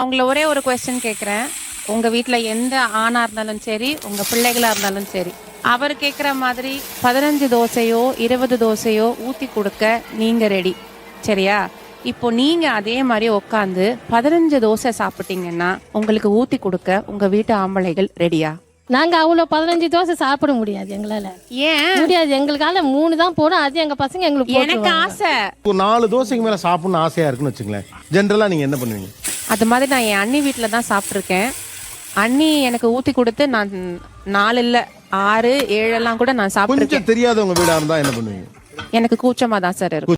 அவங்கள ஒரே ஒரு கொஸ்டின் கேட்குறேன். உங்க வீட்டில் எந்த ஆணா இருந்தாலும் சரி, உங்க பிள்ளைகளா இருந்தாலும் சரி, அவர் கேட்குற மாதிரி 15 தோசையோ 20 தோசையோ ஊற்றி கொடுக்க நீங்க ரெடி, சரியா? இப்போ நீங்க அதே மாதிரி உட்காந்து 15 தோசை சாப்பிட்டீங்கன்னா உங்களுக்கு ஊற்றி கொடுக்க உங்க வீட்டு ஆம்பளைகள் ரெடியா? நாங்க அவ்வளோ 15 தோசை சாப்பிட முடியாது எங்களால. ஏன் முடியாது, எங்களுக்கால 3 தான் போடும். அது எங்க பசங்க எங்களுக்கு எனக்கு போட்டுருவாங்க. ஆசை. ஒரு 4 தோசைக்கு மேல சாப்பிடணும்னு ஆசையா இருக்குன்னு வச்சுங்களேன். ஜென்ரலா நீங்க என்ன பண்ணுவீங்க? அது மாதிரி நான் என் அண்ணி வீட்டில் தான் சாப்பிட்ருக்கேன். அண்ணி எனக்கு ஊற்றி கொடுத்து நான் 4 இல்லை 6 7 எல்லாம் கூட நான் சாப்பிட்ருக்கேன். கொஞ்சம் தெரியாதவங்க வீடா இருந்தா என்ன பண்ணுவீங்க? எனக்கு கூச்சமாக தான் சார் இருக்கும்.